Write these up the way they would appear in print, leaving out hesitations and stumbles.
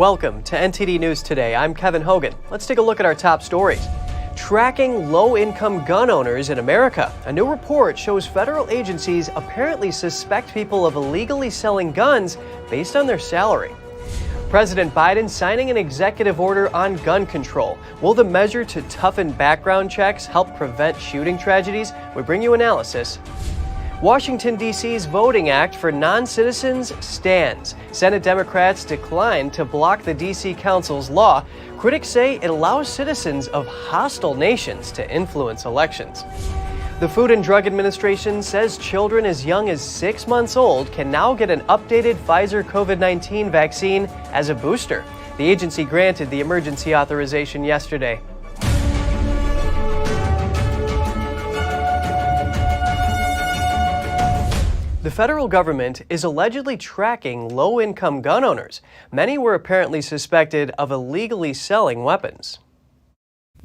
Welcome to NTD News Today. I'm Kevin Hogan. Let's take a look at our top stories. Tracking low-income gun owners in America. A new report shows federal agencies apparently suspect people of illegally selling guns based on their salary. President Biden signing an executive order on gun control. Will the measure to toughen background checks help prevent shooting tragedies? We bring you analysis. Washington, D.C.'s Voting Act for non-citizens stands. Senate Democrats declined to block the D.C. Council's law. Critics say it allows citizens of hostile nations to influence elections. The Food and Drug Administration says children as young as 6 months old can now get an updated Pfizer COVID-19 vaccine as a booster. The agency granted the emergency authorization yesterday. The federal government is allegedly tracking low-income gun owners. Many were apparently suspected of illegally selling weapons.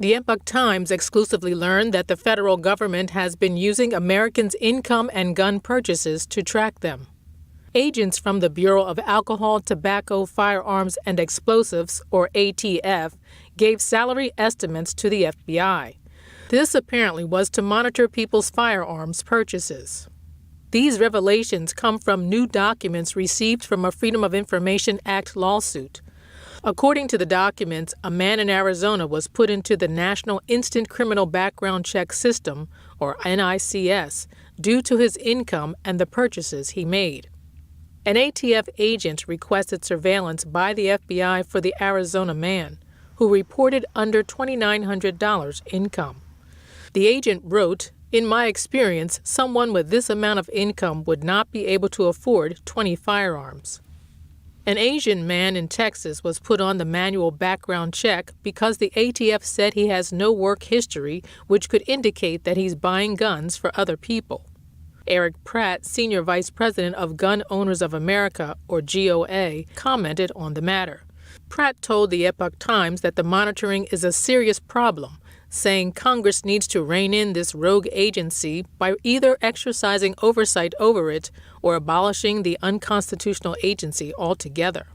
The Epoch Times exclusively learned that the federal government has been using Americans' income and gun purchases to track them. Agents from the Bureau of Alcohol, Tobacco, Firearms, and Explosives, or ATF, gave salary estimates to the FBI. This apparently was to monitor people's firearms purchases. These revelations come from new documents received from a Freedom of Information Act lawsuit. According to the documents, a man in Arizona was put into the National Instant Criminal Background Check System, or NICS, due to his income and the purchases he made. An ATF agent requested surveillance by the FBI for the Arizona man, who reported under $2,900 income. The agent wrote, "In my experience, someone with this amount of income would not be able to afford 20 firearms." An Asian man in Texas was put on the manual background check because the ATF said he has no work history, which could indicate that he's buying guns for other people. Eric Pratt, Senior Vice President of Gun Owners of America, or GOA, commented on the matter. Pratt told the Epoch Times that the monitoring is a serious problem, saying Congress needs to rein in this rogue agency by either exercising oversight over it or abolishing the unconstitutional agency altogether.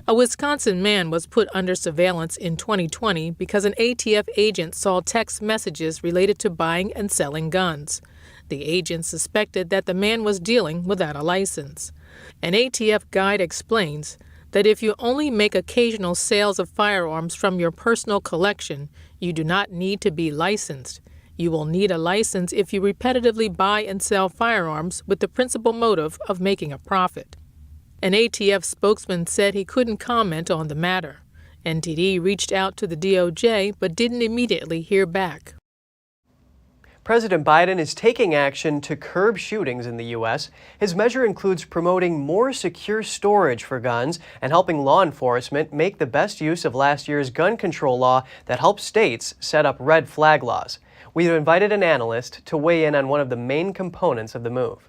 A Wisconsin man was put under surveillance in 2020 because an ATF agent saw text messages related to buying and selling guns. The agent suspected that the man was dealing without a license. An ATF guide explains that if you only make occasional sales of firearms from your personal collection, you do not need to be licensed. You will need a license if you repetitively buy and sell firearms with the principal motive of making a profit. An ATF spokesman said he couldn't comment on the matter. NTD reached out to the DOJ but didn't immediately hear back. President Biden is taking action to curb shootings in the U.S. His measure includes promoting more secure storage for guns and helping law enforcement make the best use of last year's gun control law that helps states set up red flag laws. We've invited an analyst to weigh in on one of the main components of the move.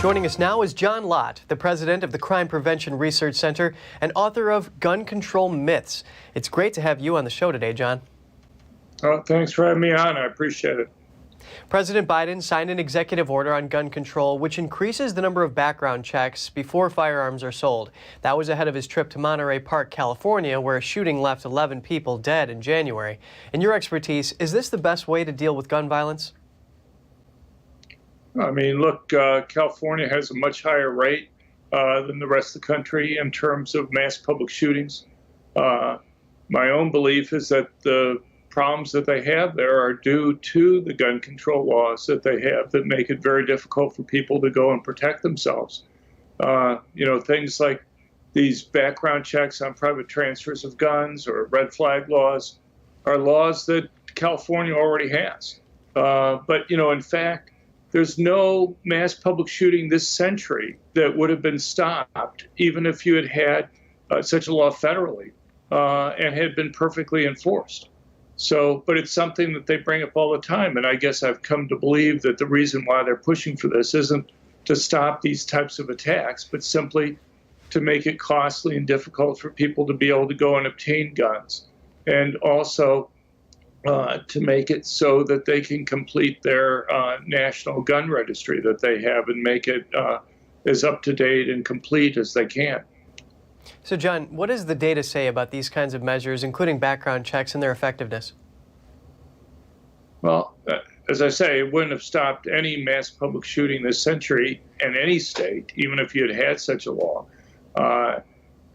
Joining us now is John Lott, the president of the Crime Prevention Research Center and author of Gun Control Myths. It's great to have you on the show today, John. Oh, thanks for having me on. I appreciate it. President Biden signed an executive order on gun control, which increases the number of background checks before firearms are sold. That was ahead of his trip to Monterey Park, California, where a shooting left 11 people dead in January. In your expertise, is this the best way to deal with gun violence? I mean, look, California has a much higher rate than the rest of the country in terms of mass public shootings. My own belief is that the problems that they have there are due to the gun control laws that they have that make it very difficult for people to go and protect themselves. Things like these background checks on private transfers of guns or red flag laws are laws that California already has. But in fact, there's no mass public shooting this century that would have been stopped, even if you had such a law federally and had been perfectly enforced. But it's something that they bring up all the time. And I guess I've come to believe that the reason why they're pushing for this isn't to stop these types of attacks, but simply to make it costly and difficult for people to be able to go and obtain guns. And also to make it so that they can complete their national gun registry that they have and make it as up to date and complete as they can. So, John, what does the data say about these kinds of measures, including background checks and their effectiveness? Well, as I say, it wouldn't have stopped any mass public shooting this century in any state, even if you had had such a law.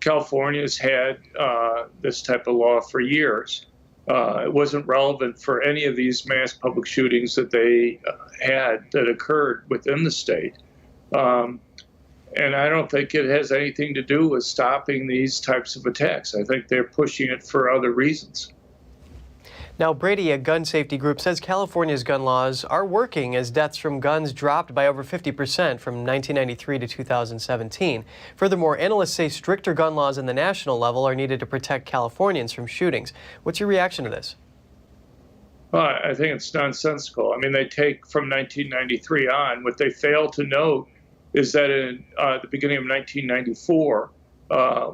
California's had this type of law for years. It wasn't relevant for any of these mass public shootings that they had that occurred within the state. And I don't think it has anything to do with stopping these types of attacks. I think they're pushing it for other reasons. Now, Brady, a gun safety group, says California's gun laws are working as deaths from guns dropped by over 50% from 1993 to 2017. Furthermore, analysts say stricter gun laws in the national level are needed to protect Californians from shootings. What's your reaction to this? Well, I think it's nonsensical. I mean, they take from 1993 on. What they fail to note is that in the beginning of 1994,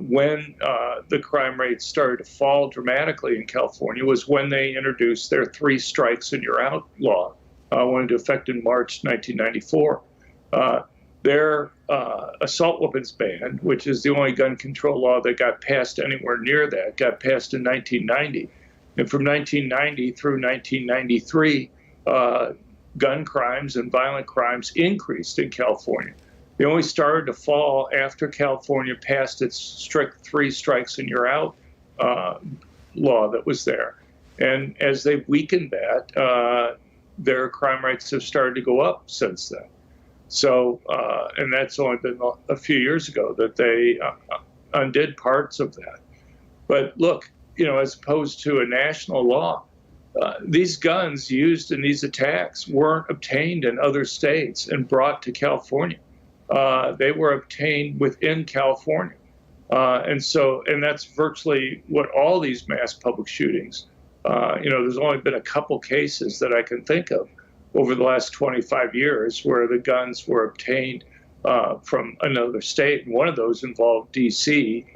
when the crime rate started to fall dramatically in California, was when they introduced their 3 strikes and you're out law, went into effect in March 1994. Their assault weapons ban, which is the only gun control law that got passed anywhere near that, got passed in 1990. And from 1990 through 1993, gun crimes and violent crimes increased in California. They only started to fall after California passed its strict 3 strikes and you're out law that was there. And as they've weakened that, their crime rates have started to go up since then. So, and that's only been a few years ago that they undid parts of that. But look, you know, as opposed to a national law, these guns used in these attacks weren't obtained in other states and brought to California. They were obtained within California. And that's virtually what all these mass public shootings, there's only been a couple cases that I can think of over the last 25 years where the guns were obtained from another state. And one of those involved D.C.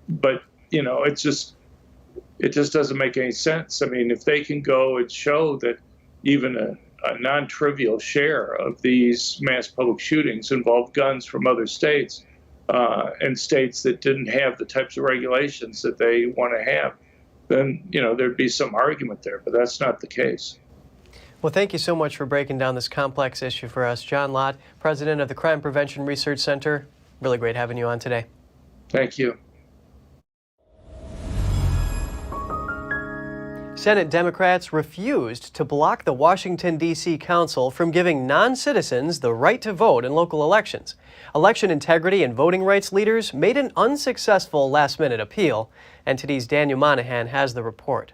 But, you know, it just doesn't make any sense. I mean, if they can go and show that even a non-trivial share of these mass public shootings involved guns from other states and states that didn't have the types of regulations that they want to have, then, you know, there'd be some argument there, but that's not the case. Well, thank you so much for breaking down this complex issue for us. John Lott, president of the Crime Prevention Research Center. Really great having you on today. Thank you. Senate Democrats refused to block the Washington, D.C. Council from giving non-citizens the right to vote in local elections. Election integrity and voting rights leaders made an unsuccessful last-minute appeal. NTD's Daniel Monahan has the report.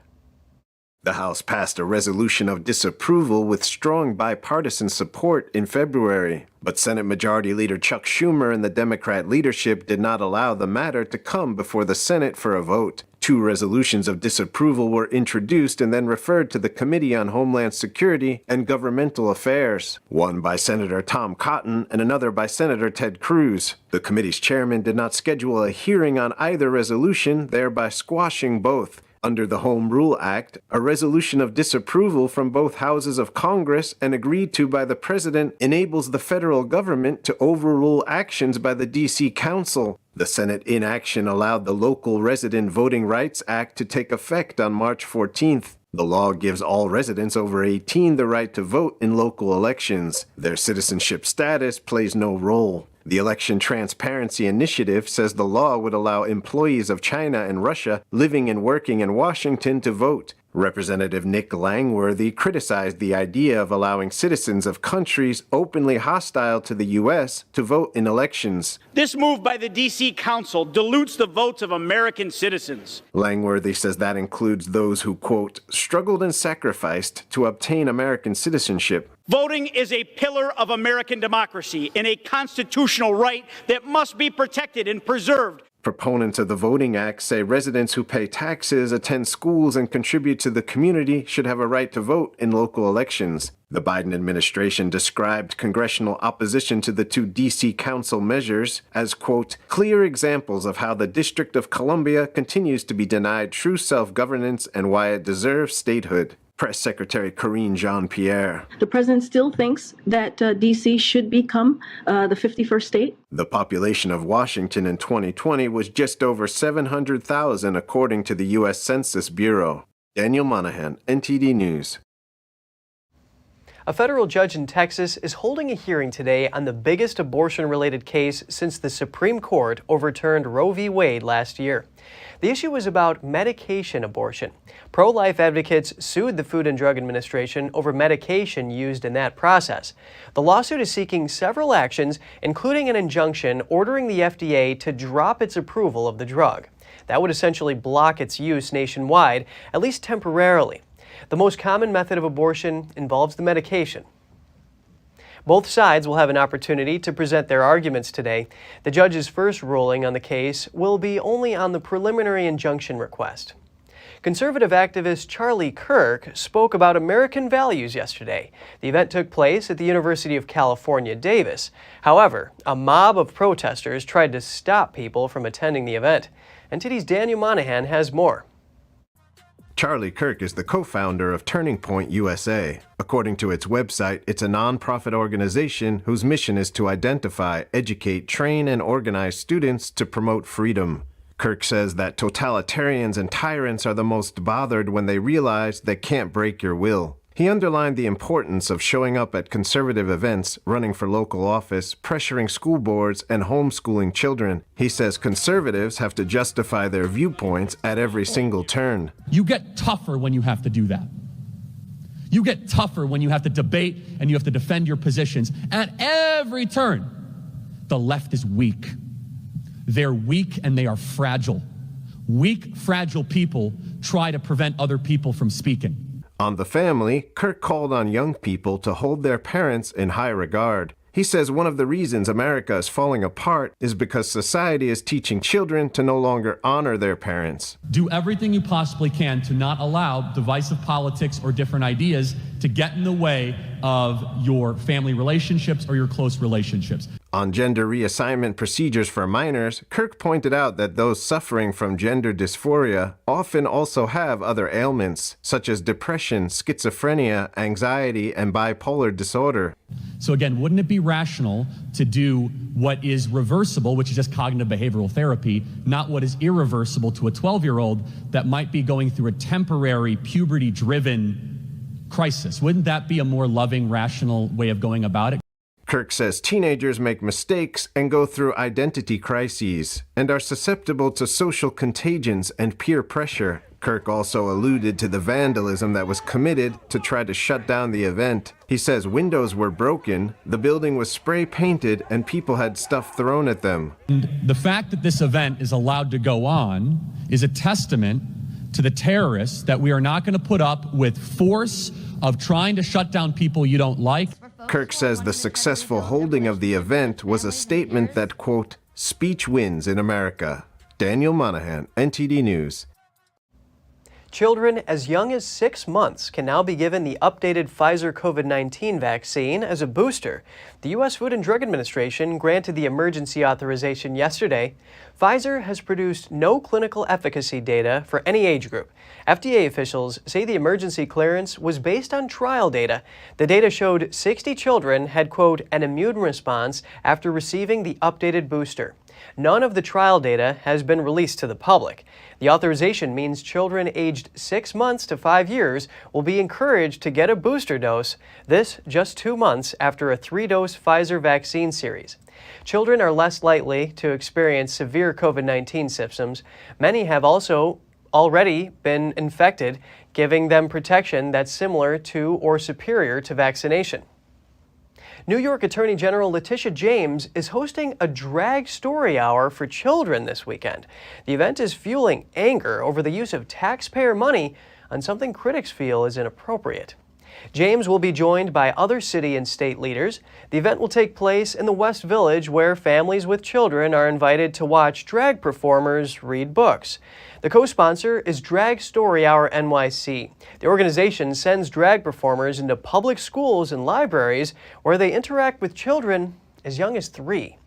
The House passed a resolution of disapproval with strong bipartisan support in February, but Senate Majority Leader Chuck Schumer and the Democrat leadership did not allow the matter to come before the Senate for a vote. 2 resolutions of disapproval were introduced and then referred to the Committee on Homeland Security and Governmental Affairs, one by Senator Tom Cotton and another by Senator Ted Cruz. The committee's chairman did not schedule a hearing on either resolution, thereby squashing both. Under the Home Rule Act, a resolution of disapproval from both houses of Congress and agreed to by the President enables the federal government to overrule actions by the D.C. Council. The Senate inaction allowed the Local Resident Voting Rights Act to take effect on March 14th. The law gives all residents over 18 the right to vote in local elections. Their citizenship status plays no role. The Election Transparency Initiative says the law would allow employees of China and Russia living and working in Washington to vote. Representative Nick Langworthy criticized the idea of allowing citizens of countries openly hostile to the U.S. to vote in elections. This move by the D.C. Council dilutes the votes of American citizens. Langworthy says that includes those who, quote, struggled and sacrificed to obtain American citizenship. Voting is a pillar of American democracy and a constitutional right that must be protected and preserved. Proponents of the Voting Act say residents who pay taxes, attend schools, and contribute to the community should have a right to vote in local elections. The Biden administration described congressional opposition to the 2 D.C. Council measures as, quote, clear examples of how the District of Columbia continues to be denied true self-governance and why it deserves statehood. Press Secretary Karine Jean-Pierre. The president still thinks that D.C. should become the 51st state. The population of Washington in 2020 was just over 700,000, according to the U.S. Census Bureau. Daniel Monahan, NTD News. A federal judge in Texas is holding a hearing today on the biggest abortion-related case since the Supreme Court overturned Roe v. Wade last year. The issue was about medication abortion. Pro-life advocates sued the Food and Drug Administration over medication used in that process. The lawsuit is seeking several actions, including an injunction ordering the FDA to drop its approval of the drug. That would essentially block its use nationwide, at least temporarily. The most common method of abortion involves the medication. Both sides will have an opportunity to present their arguments today. The judge's first ruling on the case will be only on the preliminary injunction request. Conservative activist Charlie Kirk spoke about American values yesterday. The event took place at the University of California, Davis. However, a mob of protesters tried to stop people from attending the event. NTD's Daniel Monahan has more. Charlie Kirk is the co-founder of Turning Point USA. According to its website, it's a nonprofit organization whose mission is to identify, educate, train, and organize students to promote freedom. Kirk says that totalitarians and tyrants are the most bothered when they realize they can't break your will. He underlined the importance of showing up at conservative events, running for local office, pressuring school boards, and homeschooling children. He says conservatives have to justify their viewpoints at every single turn. You get tougher when you have to do that. You get tougher when you have to debate and you have to defend your positions. At every turn, the left is weak. They're weak and they are fragile. Weak, fragile people try to prevent other people from speaking. On The Family, Kirk called on young people to hold their parents in high regard. He says one of the reasons America is falling apart is because society is teaching children to no longer honor their parents. Do everything you possibly can to not allow divisive politics or different ideas to get in the way of your family relationships or your close relationships. On gender reassignment procedures for minors, Kirk pointed out that those suffering from gender dysphoria often also have other ailments, such as depression, schizophrenia, anxiety, and bipolar disorder. So again, wouldn't it be rational to do what is reversible, which is just cognitive behavioral therapy, not what is irreversible to a 12-year-old that might be going through a temporary puberty-driven crisis? Wouldn't that be a more loving, rational way of going about it? Kirk says teenagers make mistakes and go through identity crises and are susceptible to social contagions and peer pressure. Kirk also alluded to the vandalism that was committed to try to shut down the event. He says windows were broken, the building was spray painted, and people had stuff thrown at them. And the fact that this event is allowed to go on is a testament to the terrorists that we are not going to put up with force of trying to shut down people you don't like. Kirk says the successful holding of the event was a statement that, quote, speech wins in America. Daniel Monahan, NTD News. Children as young as 6 months can now be given the updated Pfizer COVID-19 vaccine as a booster. The U.S. Food and Drug Administration granted the emergency authorization yesterday. Pfizer has produced no clinical efficacy data for any age group. FDA officials say the emergency clearance was based on trial data. The data showed 60 children had, quote, an immune response after receiving the updated booster. None of the trial data has been released to the public. The authorization means children aged 6 months to 5 years will be encouraged to get a booster dose, this just 2 months after a 3-dose Pfizer vaccine series. Children are less likely to experience severe COVID-19 symptoms. Many have also already been infected, giving them protection that's similar to or superior to vaccination. New York Attorney General Letitia James is hosting a drag story hour for children this weekend. The event is fueling anger over the use of taxpayer money on something critics feel is inappropriate. James will be joined by other city and state leaders. The event will take place in the West Village, where families with children are invited to watch drag performers read books. The co-sponsor is Drag Story Hour NYC. The organization sends drag performers into public schools and libraries where they interact with children as young as 3.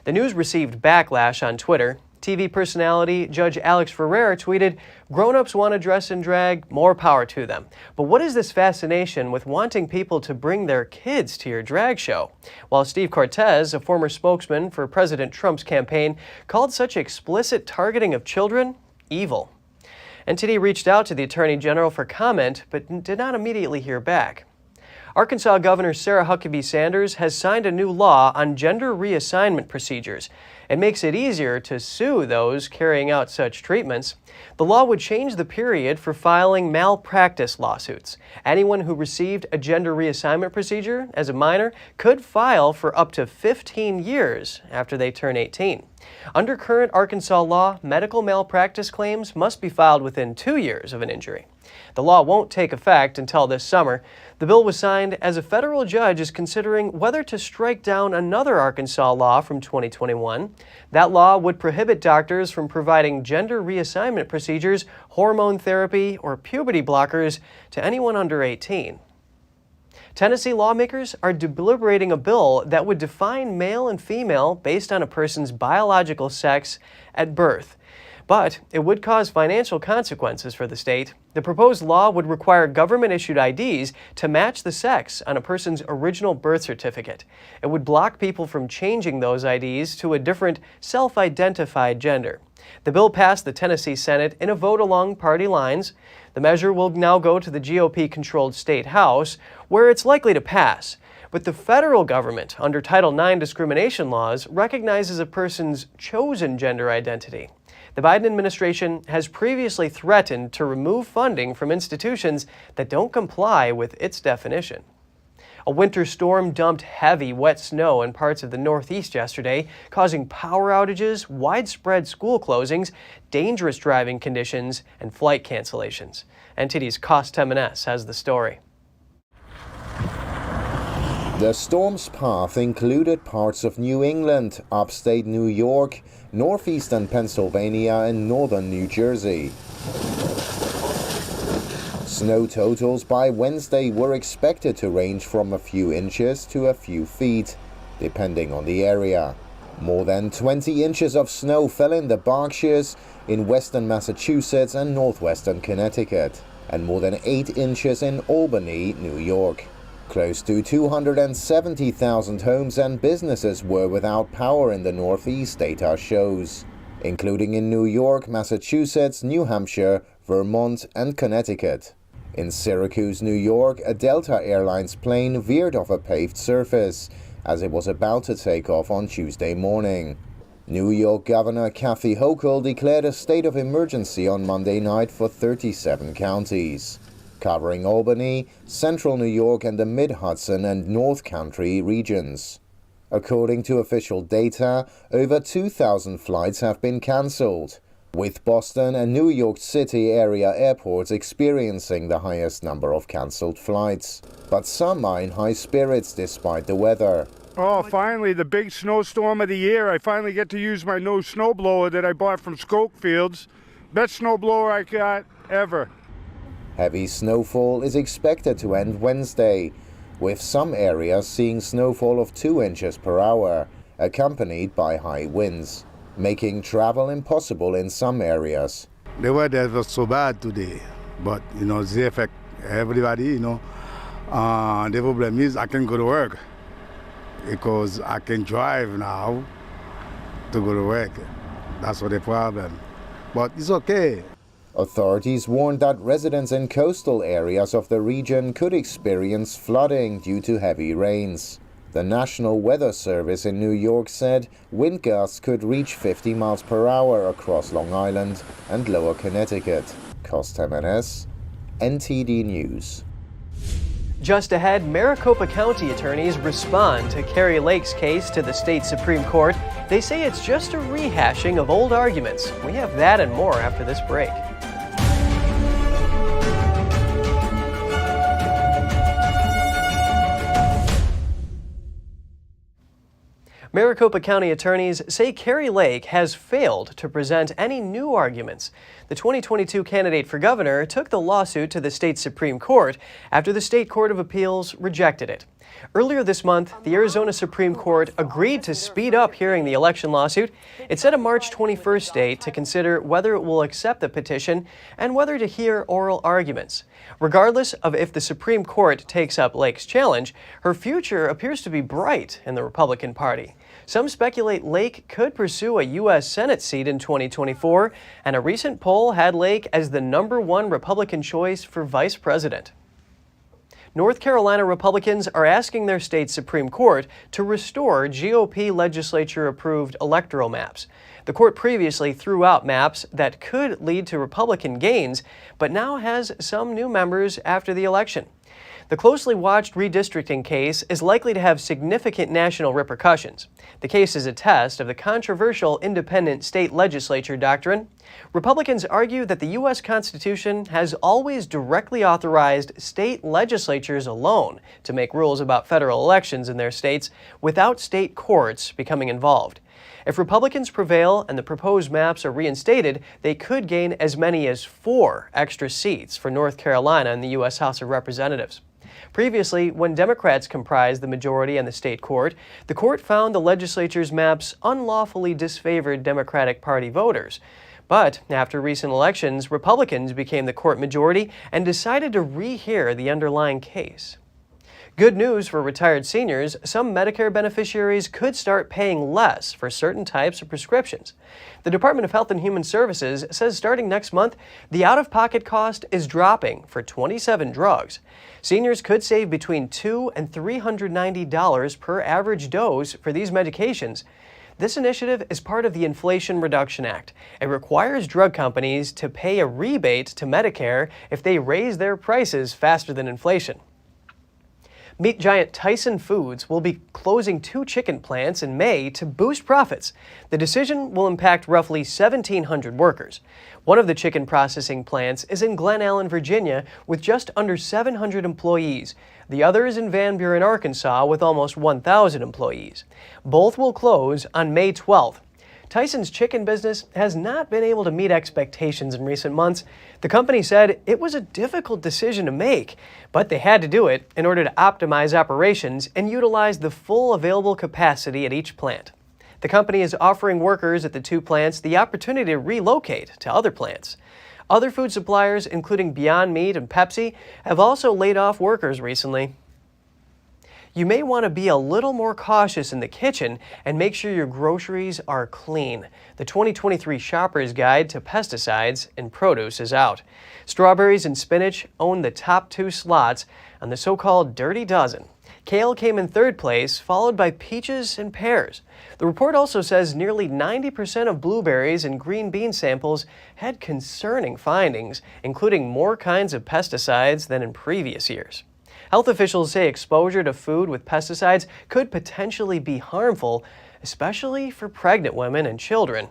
The news received backlash on Twitter. TV personality Judge Alex Ferrer tweeted, "Grown-ups want to dress and drag, more power to them. But what is this fascination with wanting people to bring their kids to your drag show?" While Steve Cortez, a former spokesman for President Trump's campaign, called such explicit targeting of children evil. NTD reached out to the Attorney General for comment, but did not immediately hear back. Arkansas Governor Sarah Huckabee Sanders has signed a new law on gender reassignment procedures. It makes it easier to sue those carrying out such treatments. The law would change the period for filing malpractice lawsuits. Anyone who received a gender reassignment procedure as a minor could file for up to 15 years after they turn 18. Under current Arkansas law, medical malpractice claims must be filed within 2 years of an injury. The law won't take effect until this summer. The bill was signed as a federal judge is considering whether to strike down another Arkansas law from 2021. That law would prohibit doctors from providing gender reassignment procedures, hormone therapy, or puberty blockers to anyone under 18. Tennessee lawmakers are deliberating a bill that would define male and female based on a person's biological sex at birth. But it would cause financial consequences for the state. The proposed law would require government-issued IDs to match the sex on a person's original birth certificate. It would block people from changing those IDs to a different self-identified gender. The bill passed the Tennessee Senate in a vote along party lines. The measure will now go to the GOP-controlled state House, where it's likely to pass. But the federal government, under Title IX discrimination laws, recognizes a person's chosen gender identity. The Biden administration has previously threatened to remove funding from institutions that don't comply with its definition. A winter storm dumped heavy, wet snow in parts of the Northeast yesterday, causing power outages, widespread school closings, dangerous driving conditions, and flight cancellations. NTD's Cost Temenes has the story. The storm's path included parts of New England, upstate New York, northeastern Pennsylvania, and northern New Jersey. Snow totals by Wednesday were expected to range from a few inches to a few feet, depending on the area. More than 20 inches of snow fell in the Berkshires, in western Massachusetts and northwestern Connecticut, and more than 8 inches in Albany, New York. Close to 270,000 homes and businesses were without power in the Northeast, data shows, including in New York, Massachusetts, New Hampshire, Vermont, and Connecticut. In Syracuse, New York, a Delta Airlines plane veered off a paved surface as it was about to take off on Tuesday morning. New York Governor Kathy Hochul declared a state of emergency on Monday night for 37 counties, covering Albany, central New York, and the Mid-Hudson and North Country regions. According to official data, over 2,000 flights have been cancelled, with Boston and New York City area airports experiencing the highest number of cancelled flights. But some are in high spirits despite the weather. Oh, finally, the big snowstorm of the year. I finally get to use my new snowblower that I bought from Schofields. Best snowblower I got ever. Heavy snowfall is expected to end Wednesday, with some areas seeing snowfall of 2 inches per hour, accompanied by high winds, making travel impossible in some areas. The weather was so bad today, but, they affect everybody, The problem is I can go to work because I can drive now to go to work. That's what the problem. But it's okay. Authorities warned that residents in coastal areas of the region could experience flooding due to heavy rains. The National Weather Service in New York said wind gusts could reach 50 miles per hour across Long Island and lower Connecticut. Cost Temenes, NTD News. Just ahead, Maricopa County attorneys respond to Kari Lake's case to the state Supreme Court. They say it's just a rehashing of old arguments. We have that and more after this break. Maricopa County attorneys say Kari Lake has failed to present any new arguments. The 2022 candidate for governor took the lawsuit to the state Supreme Court after the State Court of Appeals rejected it. Earlier this month, the Arizona Supreme Court agreed to speed up hearing the election lawsuit. It set a March 21st date to consider whether it will accept the petition and whether to hear oral arguments. Regardless of if the Supreme Court takes up Lake's challenge, her future appears to be bright in the Republican Party. Some speculate Lake could pursue a U.S. Senate seat in 2024, and a recent poll had Lake as the #1 Republican choice for vice president. North Carolina Republicans are asking their state Supreme Court to restore GOP legislature-approved electoral maps. The court previously threw out maps that could lead to Republican gains, but now has some new members after the election. The closely watched redistricting case is likely to have significant national repercussions. The case is a test of the controversial independent state legislature doctrine. Republicans argue that the U.S. Constitution has always directly authorized state legislatures alone to make rules about federal elections in their states without state courts becoming involved. If Republicans prevail and the proposed maps are reinstated, they could gain as many as 4 extra seats for North Carolina in the U.S. House of Representatives. Previously, when Democrats comprised the majority in the state court, the court found the legislature's maps unlawfully disfavored Democratic Party voters. But after recent elections, Republicans became the court majority and decided to rehear the underlying case. Good news for retired seniors, some Medicare beneficiaries could start paying less for certain types of prescriptions. The Department of Health and Human Services says starting next month, the out-of-pocket cost is dropping for 27 drugs. Seniors could save between $200 and $390 per average dose for these medications. This initiative is part of the Inflation Reduction Act. It requires drug companies to pay a rebate to Medicare if they raise their prices faster than inflation. Meat giant Tyson Foods will be closing 2 chicken plants in May to boost profits. The decision will impact roughly 1,700 workers. One of the chicken processing plants is in Glen Allen, Virginia, with just under 700 employees. The other is in Van Buren, Arkansas, with almost 1,000 employees. Both will close on May 12th. Tyson's chicken business has not been able to meet expectations in recent months. The company said it was a difficult decision to make, but they had to do it in order to optimize operations and utilize the full available capacity at each plant. The company is offering workers at the 2 plants the opportunity to relocate to other plants. Other food suppliers, including Beyond Meat and Pepsi, have also laid off workers recently. You may want to be a little more cautious in the kitchen and make sure your groceries are clean. The 2023 Shopper's Guide to Pesticides in Produce is out. Strawberries and spinach own the top 2 slots on the so-called Dirty Dozen. Kale came in 3rd place, followed by peaches and pears. The report also says nearly 90% of blueberries and green bean samples had concerning findings, including more kinds of pesticides than in previous years. Health officials say exposure to food with pesticides could potentially be harmful, especially for pregnant women and children.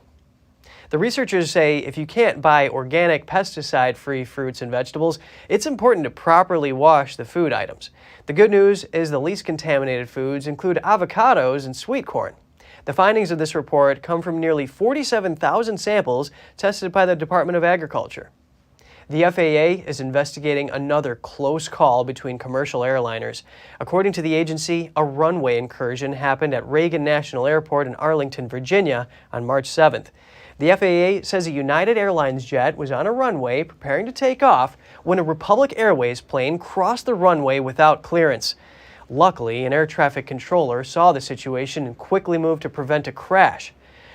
The researchers say if you can't buy organic, pesticide-free fruits and vegetables, it's important to properly wash the food items. The good news is the least contaminated foods include avocados and sweet corn. The findings of this report come from nearly 47,000 samples tested by the Department of Agriculture. The FAA is investigating another close call between commercial airliners. According to the agency, a runway incursion happened at Reagan National Airport in Arlington, Virginia on March 7th. The FAA says a United Airlines jet was on a runway preparing to take off when a Republic Airways plane crossed the runway without clearance. Luckily, an air traffic controller saw the situation and quickly moved to prevent a crash.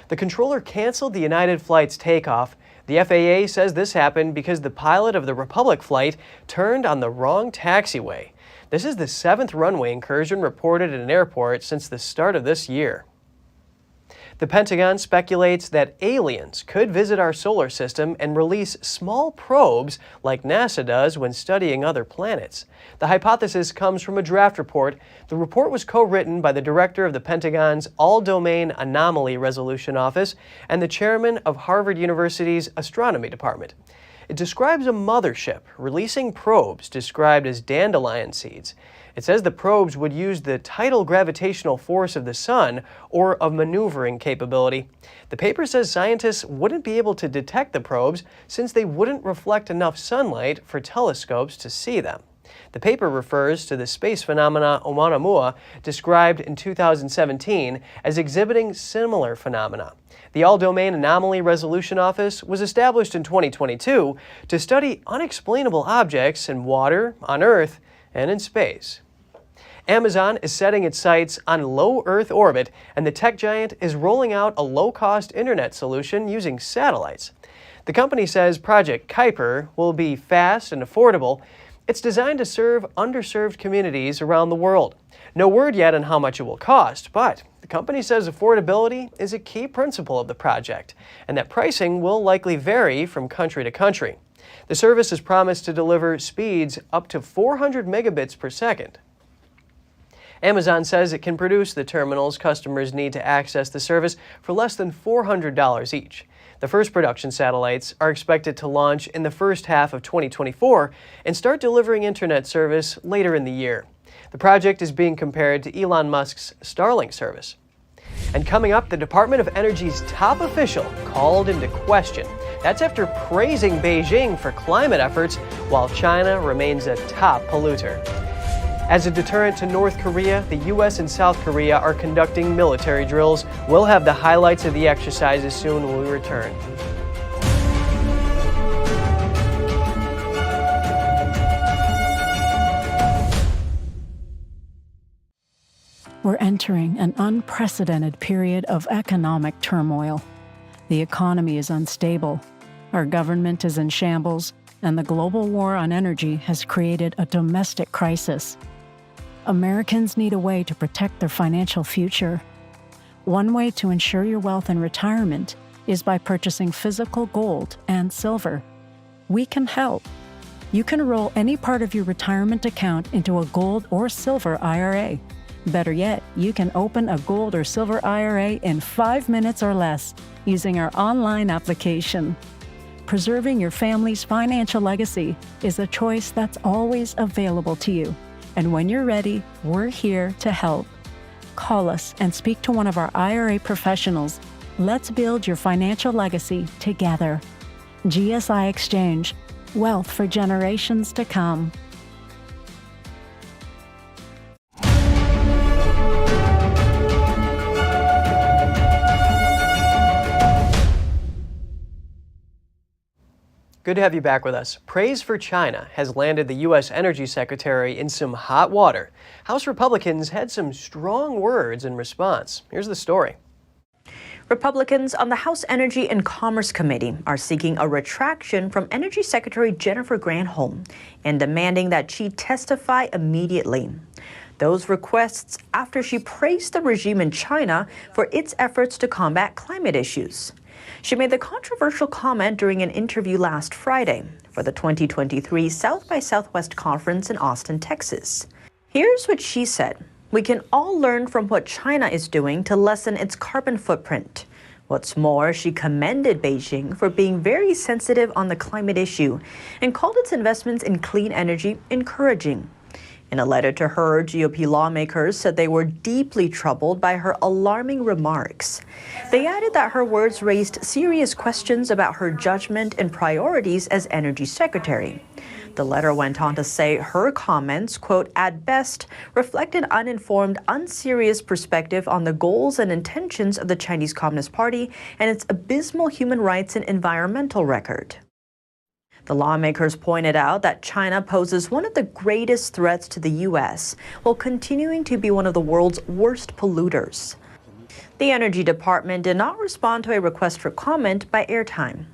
The controller canceled the United flight's takeoff. The FAA says this happened because the pilot of the Republic flight turned on the wrong taxiway. This is the 7th runway incursion reported at an airport since the start of this year. The Pentagon speculates that aliens could visit our solar system and release small probes like NASA does when studying other planets. The hypothesis comes from a draft report. The report was co-written by the director of the Pentagon's All-Domain Anomaly Resolution Office and the chairman of Harvard University's Astronomy Department. It describes a mothership releasing probes described as dandelion seeds. It says the probes would use the tidal gravitational force of the sun or a maneuvering capability. The paper says scientists wouldn't be able to detect the probes since they wouldn't reflect enough sunlight for telescopes to see them. The paper refers to the space phenomena Oumuamua described in 2017 as exhibiting similar phenomena. The All-Domain Anomaly Resolution Office was established in 2022 to study unexplainable objects in water, on Earth, and in space. Amazon is setting its sights on low Earth orbit, and the tech giant is rolling out a low-cost internet solution using satellites. The company says Project Kuiper will be fast and affordable. It's designed to serve underserved communities around the world. No word yet on how much it will cost, but the company says affordability is a key principle of the project, and that pricing will likely vary from country to country. The service is promised to deliver speeds up to 400 megabits per second. Amazon says it can produce the terminals customers need to access the service for less than $400 each. The first production satellites are expected to launch in the first half of 2024 and start delivering internet service later in the year. The project is being compared to Elon Musk's Starlink service. And coming up, the Department of Energy's top official called into question. That's after praising Beijing for climate efforts while China remains a top polluter. As a deterrent to North Korea, the U.S. and South Korea are conducting military drills. We'll have the highlights of the exercises soon when we return. We're entering an unprecedented period of economic turmoil. The economy is unstable, our government is in shambles, and the global war on energy has created a domestic crisis. Americans need a way to protect their financial future. One way to ensure your wealth in retirement is by purchasing physical gold and silver. We can help. You can roll any part of your retirement account into a gold or silver IRA. Better yet, you can open a gold or silver IRA in 5 minutes or less using our online application. Preserving your family's financial legacy is a choice that's always available to you. And when you're ready, we're here to help. Call us and speak to one of our IRA professionals. Let's build your financial legacy together. GSI Exchange, wealth for generations to come. Good to have you back with us. Praise for China has landed the U.S. Energy Secretary in some hot water. House Republicans had some strong words in response. Here's the story. Republicans on the House Energy and Commerce Committee are seeking a retraction from Energy Secretary Jennifer Granholm and demanding that she testify immediately. Those requests after she praised the regime in China for its efforts to combat climate issues. She made the controversial comment during an interview last Friday for the 2023 South by Southwest conference in Austin, Texas. Here's what she said. We can all learn from what China is doing to lessen its carbon footprint. What's more, she commended Beijing for being very sensitive on the climate issue and called its investments in clean energy encouraging. In a letter to her, GOP lawmakers said they were deeply troubled by her alarming remarks. They added that her words raised serious questions about her judgment and priorities as energy secretary. The letter went on to say her comments, quote, at best, reflect an uninformed, unserious perspective on the goals and intentions of the Chinese Communist Party and its abysmal human rights and environmental record. The lawmakers pointed out that China poses one of the greatest threats to the U.S. while continuing to be one of the world's worst polluters. The Energy Department did not respond to a request for comment by airtime.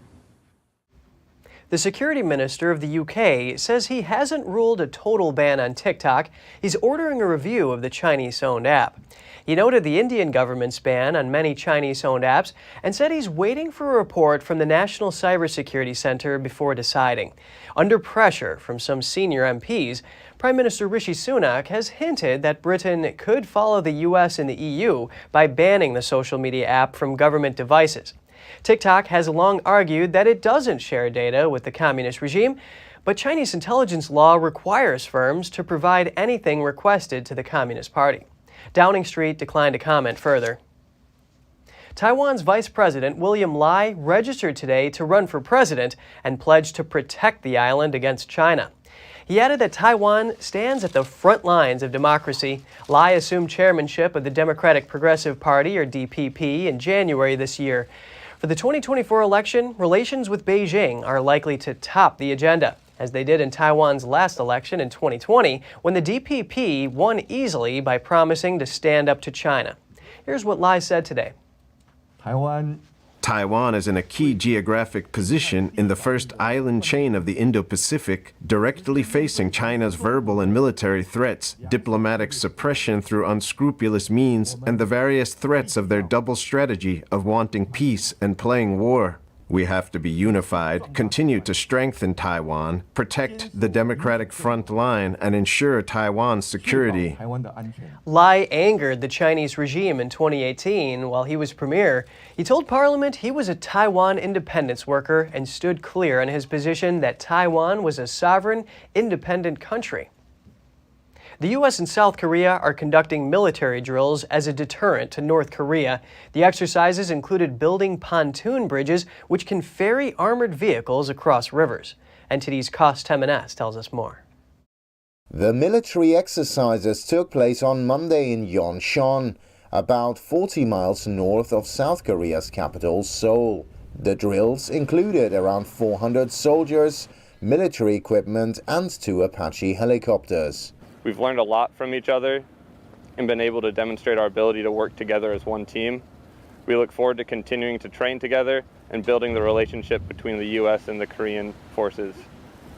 The security minister of the UK says he hasn't ruled a total ban on TikTok. He's ordering a review of the Chinese-owned app. He noted the Indian government's ban on many Chinese-owned apps and said he's waiting for a report from the National Cybersecurity Center before deciding. Under pressure from some senior MPs, Prime Minister Rishi Sunak has hinted that Britain could follow the U.S. and the EU by banning the social media app from government devices. TikTok has long argued that it doesn't share data with the communist regime, but Chinese intelligence law requires firms to provide anything requested to the Communist Party. Downing Street declined to comment further. Taiwan's Vice President William Lai registered today to run for president and pledged to protect the island against China. He added that Taiwan stands at the front lines of democracy. Lai assumed chairmanship of the Democratic Progressive Party, or DPP, in January this year. For the 2024 election, relations with Beijing are likely to top the agenda, as they did in Taiwan's last election in 2020, when the DPP won easily by promising to stand up to China. Here's what Lai said today. Taiwan is in a key geographic position in the first island chain of the Indo-Pacific, directly facing China's verbal and military threats, diplomatic suppression through unscrupulous means, and the various threats of their double strategy of wanting peace and playing war. We have to be unified, continue to strengthen Taiwan, protect the democratic front line, and ensure Taiwan's security. Lai angered the Chinese regime in 2018 while he was premier. He told Parliament he was a Taiwan independence worker and stood clear on his position that Taiwan was a sovereign, independent country. The U.S. and South Korea are conducting military drills as a deterrent to North Korea. The exercises included building pontoon bridges which can ferry armored vehicles across rivers. NTD's Kos Temenes tells us more. The military exercises took place on Monday in Yonchon, about 40 miles north of South Korea's capital, Seoul. The drills included around 400 soldiers, military equipment, and 2 Apache helicopters. We've learned a lot from each other and been able to demonstrate our ability to work together as one team. We look forward to continuing to train together and building the relationship between the U.S. and the Korean forces.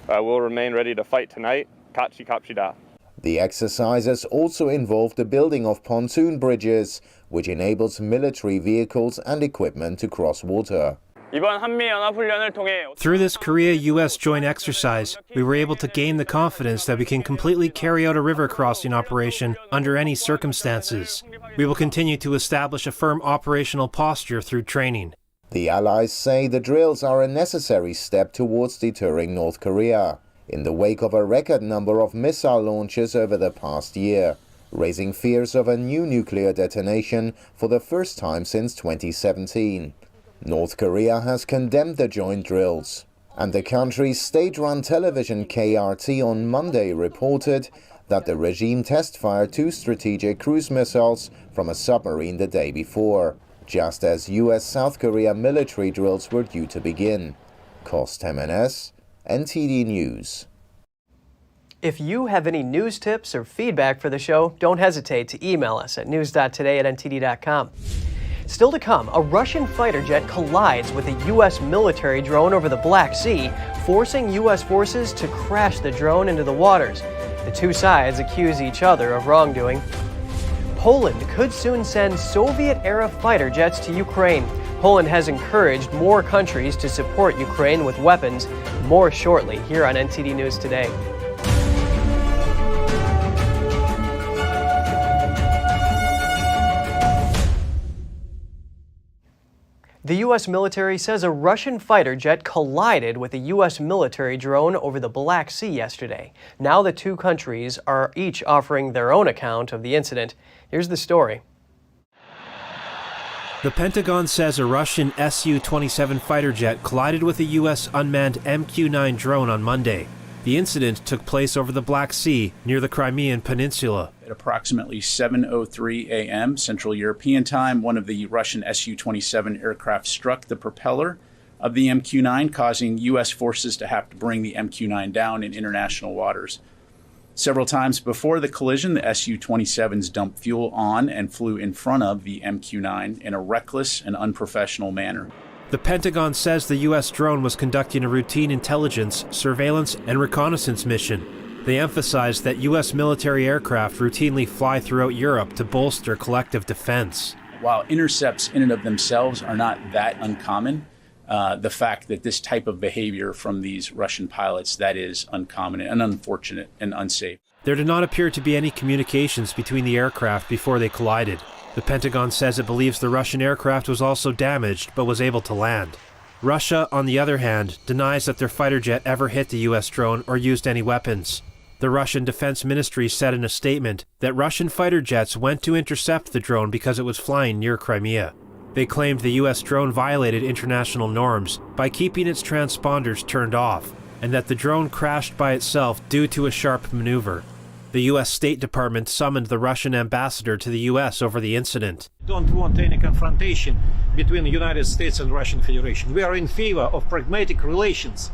We'll remain ready to fight tonight. Kachi kapshida. The exercises also involved the building of pontoon bridges, which enables military vehicles and equipment to cross water. Through this Korea-U.S. joint exercise, we were able to gain the confidence that we can completely carry out a river crossing operation under any circumstances. We will continue to establish a firm operational posture through training. The allies say the drills are a necessary step towards deterring North Korea, in the wake of a record number of missile launches over the past year, raising fears of a new nuclear detonation for the first time since 2017. North Korea has condemned the joint drills, and the country's state-run television KRT on Monday reported that the regime test-fired 2 strategic cruise missiles from a submarine the day before, just as U.S. South Korea military drills were due to begin. Kos Temenes, NTD News. If you have any news tips or feedback for the show, don't hesitate to email us at news.today@ntd.com. Still to come, a Russian fighter jet collides with a U.S. military drone over the Black Sea, forcing U.S. forces to crash the drone into the waters. The two sides accuse each other of wrongdoing. Poland could soon send Soviet-era fighter jets to Ukraine. Poland has encouraged more countries to support Ukraine with weapons. More shortly here on NTD News Today. The U.S. military says a Russian fighter jet collided with a U.S. military drone over the Black Sea yesterday. Now the two countries are each offering their own account of the incident. Here's the story. The Pentagon says a Russian Su-27 fighter jet collided with a U.S. unmanned MQ-9 drone on Monday. The incident took place over the Black Sea, near the Crimean Peninsula. At approximately 7:03 a.m. Central European Time, one of the Russian Su-27 aircraft struck the propeller of the MQ-9, causing U.S. forces to have to bring the MQ-9 down in international waters. Several times before the collision, the Su-27s dumped fuel on and flew in front of the MQ-9 in a reckless and unprofessional manner. The Pentagon says the U.S. drone was conducting a routine intelligence, surveillance, and reconnaissance mission. They emphasized that U.S. military aircraft routinely fly throughout Europe to bolster collective defense. While intercepts in and of themselves are not that uncommon, the fact that this type of behavior from these Russian pilots, that is uncommon and unfortunate and unsafe. There did not appear to be any communications between the aircraft before they collided. The Pentagon says it believes the Russian aircraft was also damaged but was able to land. Russia, on the other hand, denies that their fighter jet ever hit the U.S. drone or used any weapons. The Russian Defense Ministry said in a statement that Russian fighter jets went to intercept the drone because it was flying near Crimea. They claimed the U.S. drone violated international norms by keeping its transponders turned off. and that the drone crashed by itself due to a sharp maneuver. The U.S. State Department summoned the Russian ambassador to the U.S. over the incident. Don't want any confrontation between the United States and Russian Federation. We are in favor of pragmatic relations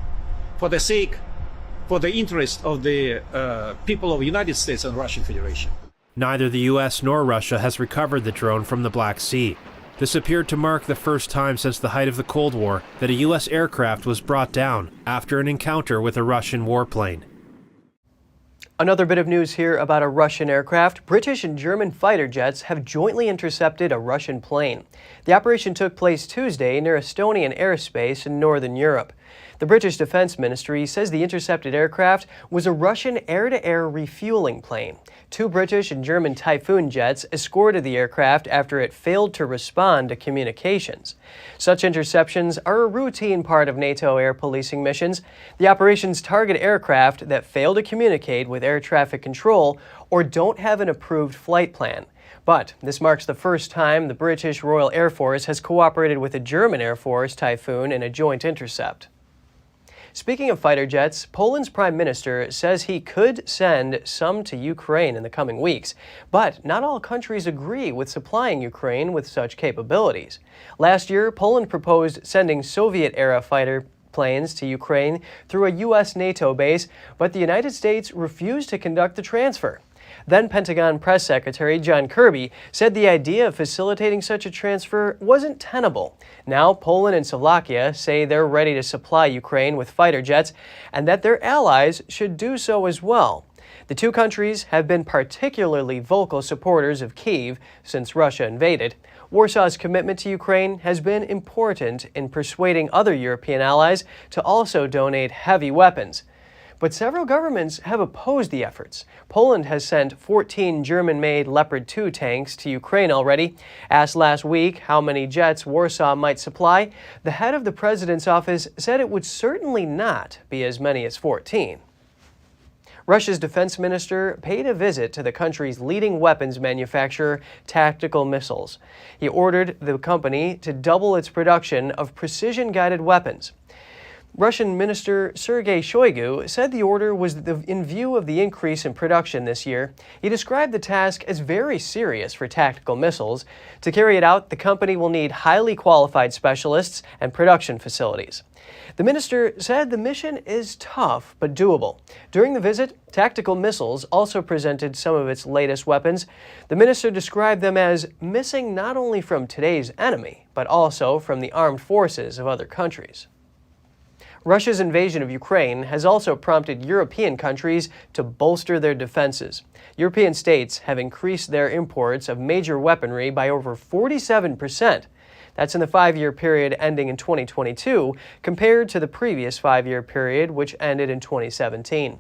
for the interest of the people of the United States and Russian Federation. Neither the U.S. nor Russia has recovered the drone from the Black Sea. This appeared to mark the first time since the height of the Cold War that a U.S. aircraft was brought down after an encounter with a Russian warplane. Another bit of news here about a Russian aircraft. British and German fighter jets have jointly intercepted a Russian plane. The operation took place Tuesday near Estonian airspace in northern Europe. The British Defense Ministry says the intercepted aircraft was a Russian air-to-air refueling plane. 2 British and German Typhoon jets escorted the aircraft after it failed to respond to communications. Such interceptions are a routine part of NATO air policing missions. The operations target aircraft that fail to communicate with air traffic control or don't have an approved flight plan. But this marks the first time the British Royal Air Force has cooperated with the German Air Force Typhoon in a joint intercept. Speaking of fighter jets, Poland's prime minister says he could send some to Ukraine in the coming weeks, but not all countries agree with supplying Ukraine with such capabilities. Last year, Poland proposed sending Soviet-era fighter planes to Ukraine through a U.S. NATO base, but the United States refused to conduct the transfer. Then Pentagon Press Secretary John Kirby said the idea of facilitating such a transfer wasn't tenable. Now Poland and Slovakia say they're ready to supply Ukraine with fighter jets and that their allies should do so as well. The two countries have been particularly vocal supporters of Kyiv since Russia invaded. Warsaw's commitment to Ukraine has been important in persuading other European allies to also donate heavy weapons. But several governments have opposed the efforts. Poland has sent 14 German-made Leopard 2 tanks to Ukraine already. Asked last week how many jets Warsaw might supply, the head of the president's office said it would certainly not be as many as 14. Russia's defense minister paid a visit to the country's leading weapons manufacturer, Tactical Missiles. He ordered the company to double its production of precision-guided weapons. Russian Minister Sergei Shoigu said the order was in view of the increase in production this year. He described the task as very serious for Tactical Missiles. To carry it out, the company will need highly qualified specialists and production facilities. The minister said the mission is tough but doable. During the visit, Tactical Missiles also presented some of its latest weapons. The minister described them as missing not only from today's enemy, but also from the armed forces of other countries. Russia's invasion of Ukraine has also prompted European countries to bolster their defenses. European states have increased their imports of major weaponry by over 47%. That's in the 5-year period ending in 2022, compared to the previous 5-year period, which ended in 2017.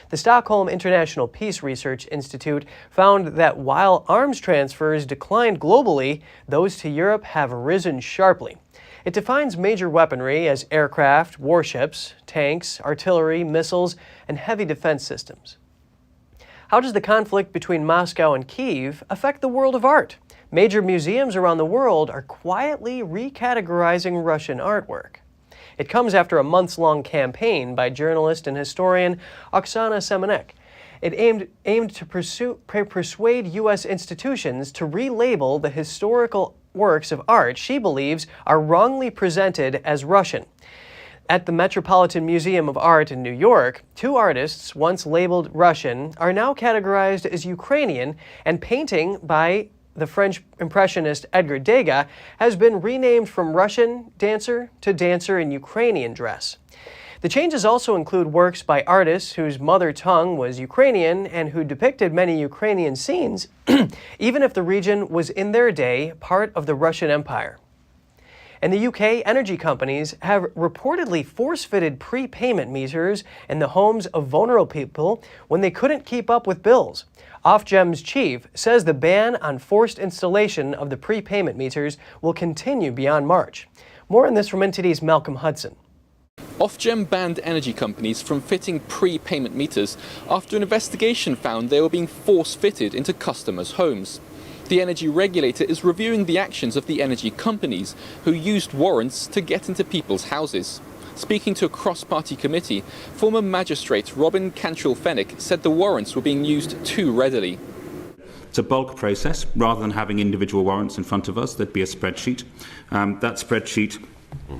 The Stockholm International Peace Research Institute found that while arms transfers declined globally, those to Europe have risen sharply. It defines major weaponry as aircraft, warships, tanks, artillery, missiles, and heavy defense systems. How does the conflict between Moscow and Kyiv affect the world of art? Major museums around the world are quietly recategorizing Russian artwork. It comes after a months-long campaign by journalist and historian Oksana Semenek. It aimed to persuade U.S. institutions to relabel the historical works of art she believes are wrongly presented as Russian. At the Metropolitan Museum of Art in New York, 2 artists, once labeled Russian, are now categorized as Ukrainian, and painting by the French Impressionist Edgar Degas has been renamed from Russian dancer to dancer in Ukrainian dress. The changes also include works by artists whose mother tongue was Ukrainian and who depicted many Ukrainian scenes, even if the region was in their day part of the Russian Empire. In the UK, energy companies have reportedly force-fitted prepayment meters in the homes of vulnerable people when they couldn't keep up with bills. Ofgem's chief says the ban on forced installation of the prepayment meters will continue beyond March. More on this from NTD's Malcolm Hudson. Ofgem banned energy companies from fitting prepayment meters after an investigation found they were being force-fitted into customers' homes. The energy regulator is reviewing the actions of the energy companies who used warrants to get into people's houses. Speaking to a cross-party committee, former magistrate Robin Cantrell-Fennick said the warrants were being used too readily. It's a bulk process. Rather than having individual warrants in front of us, there'd be a spreadsheet. That spreadsheet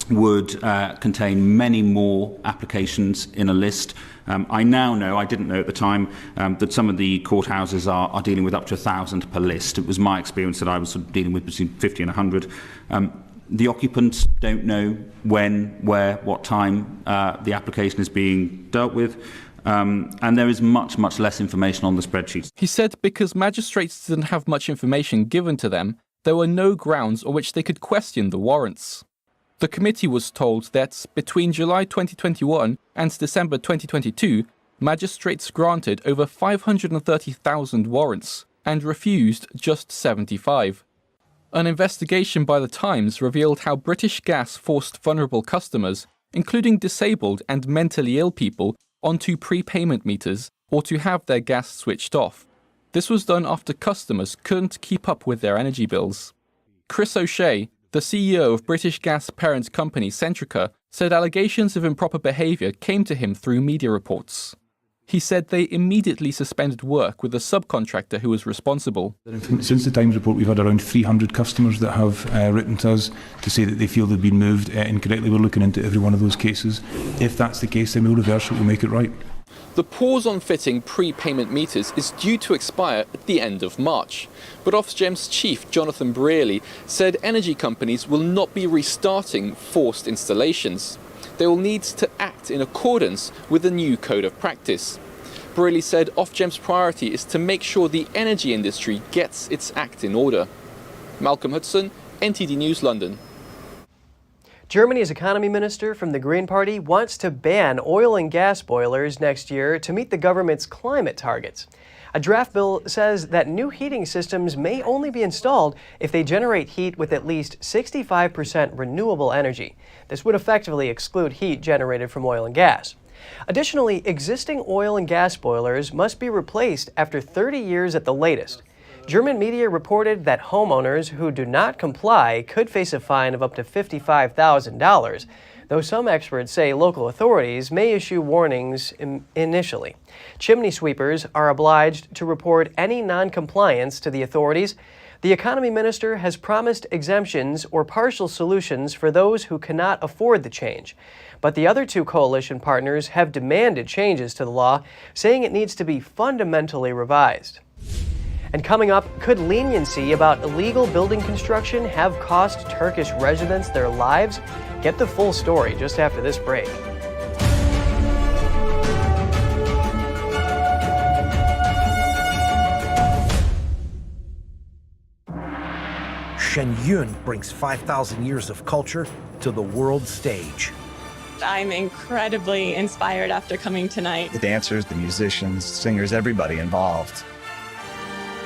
would contain many more applications in a list. I now know, I didn't know at the time, that some of the courthouses are dealing with up to 1,000 per list. It was my experience that I was dealing with between 50 and 100. The occupants don't know when, where, what time the application is being dealt with. And there is much, much less information on the spreadsheets. He said because magistrates didn't have much information given to them, there were no grounds on which they could question the warrants. The committee was told that between July 2021 and December 2022, magistrates granted over 530,000 warrants and refused just 75. An investigation by The Times revealed how British Gas forced vulnerable customers, including disabled and mentally ill people, onto prepayment meters or to have their gas switched off. This was done after customers couldn't keep up with their energy bills. Chris O'Shea, the CEO of British gas parent company Centrica, said allegations of improper behaviour came to him through media reports. He said they immediately suspended work with the subcontractor who was responsible. Since the Times report, we've had around 300 customers that have written to us to say that they feel they've been moved incorrectly. We're looking into every one of those cases. If that's the case, then we'll reverse it, we'll make it right. The pause on fitting prepayment meters is due to expire at the end of March. But Ofgem's chief, Jonathan Brearley, said energy companies will not be restarting forced installations. They will need to act in accordance with the new code of practice. Brearley said Ofgem's priority is to make sure the energy industry gets its act in order. Malcolm Hudson, NTD News, London. Germany's economy minister from the Green Party wants to ban oil and gas boilers next year to meet the government's climate targets. A draft bill says that new heating systems may only be installed if they generate heat with at least 65% renewable energy. This would effectively exclude heat generated from oil and gas. Additionally, existing oil and gas boilers must be replaced after 30 years at the latest. German media reported that homeowners who do not comply could face a fine of up to $55,000, though some experts say local authorities may issue warnings initially. Chimney sweepers are obliged to report any non-compliance to the authorities. The economy minister has promised exemptions or partial solutions for those who cannot afford the change. But the other two coalition partners have demanded changes to the law, saying it needs to be fundamentally revised. And coming up, could leniency about illegal building construction have cost Turkish residents their lives? Get the full story just after this break. Shenyun brings 5,000 years of culture to the world stage. I'm incredibly inspired after coming tonight. The dancers, the musicians, singers, everybody involved.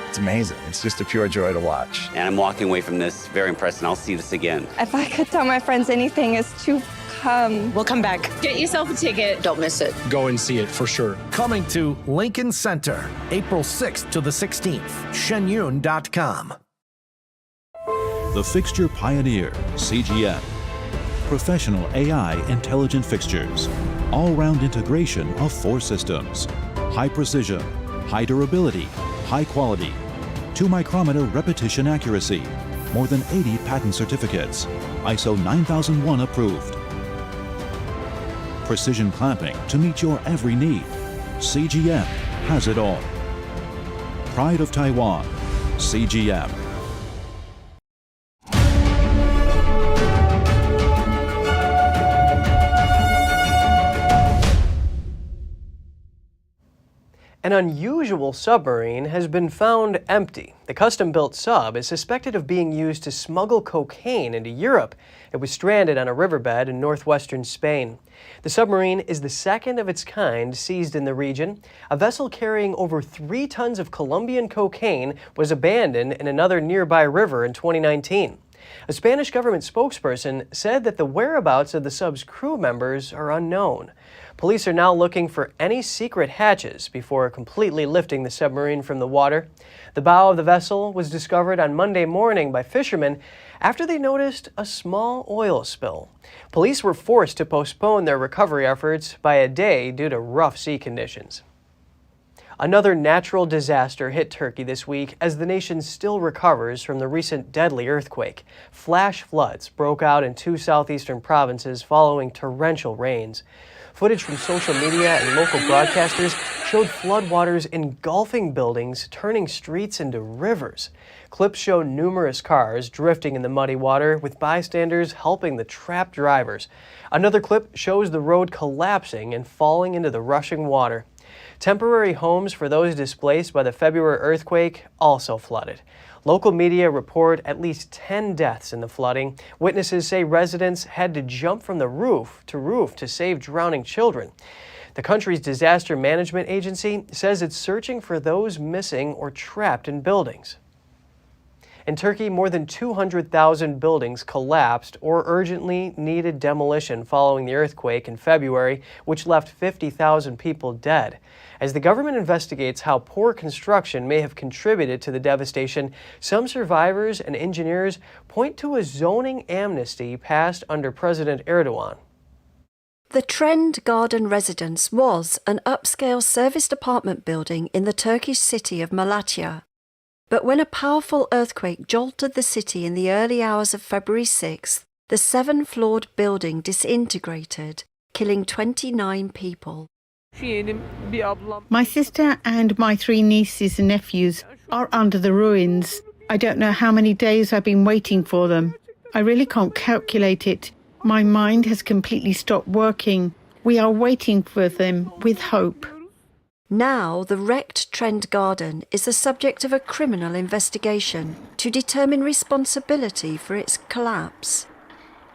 It's amazing. It's just a pure joy to watch. And I'm walking away from this very impressed, and I'll see this again. If I could tell my friends anything, is to come. We'll come back. Get yourself a ticket. Don't miss it. Go and see it for sure. Coming to Lincoln Center, April 6th to the 16th. Shenyun.com. The Fixture Pioneer, CGM. Professional AI intelligent fixtures. All-round integration of 4 systems. High precision, high durability, high quality, 2-micrometer repetition accuracy, more than 80 patent certificates, ISO 9001 approved. Precision clamping to meet your every need. CGM has it all. Pride of Taiwan, CGM. An unusual submarine has been found empty. The custom-built sub is suspected of being used to smuggle cocaine into Europe. It was stranded on a riverbed in northwestern Spain. The submarine is the second of its kind seized in the region. A vessel carrying over 3 tons of Colombian cocaine was abandoned in another nearby river in 2019. A Spanish government spokesperson said that the whereabouts of the sub's crew members are unknown. Police are now looking for any secret hatches before completely lifting the submarine from the water. The bow of the vessel was discovered on Monday morning by fishermen after they noticed a small oil spill. Police were forced to postpone their recovery efforts by a day due to rough sea conditions. Another natural disaster hit Turkey this week as the nation still recovers from the recent deadly earthquake. Flash floods broke out in two southeastern provinces following torrential rains. Footage from social media and local broadcasters showed floodwaters engulfing buildings, turning streets into rivers. Clips show numerous cars drifting in the muddy water, with bystanders helping the trapped drivers. Another clip shows the road collapsing and falling into the rushing water. Temporary homes for those displaced by the February earthquake also flooded. Local media report at least 10 deaths in the flooding. Witnesses say residents had to jump from the roof to save drowning children. The country's disaster management agency says it's searching for those missing or trapped in buildings. In Turkey, more than 200,000 buildings collapsed or urgently needed demolition following the earthquake in February, which left 50,000 people dead. As the government investigates how poor construction may have contributed to the devastation, some survivors and engineers point to a zoning amnesty passed under President Erdogan. The Trend Garden Residence was an upscale serviced apartment building in the Turkish city of Malatya. But when a powerful earthquake jolted the city in the early hours of February 6th, the 7-floored building disintegrated, killing 29 people. My sister and my 3 nieces and nephews are under the ruins. I don't know how many days I've been waiting for them. I really can't calculate it. My mind has completely stopped working. We are waiting for them with hope. Now, the wrecked Trend Garden is the subject of a criminal investigation to determine responsibility for its collapse.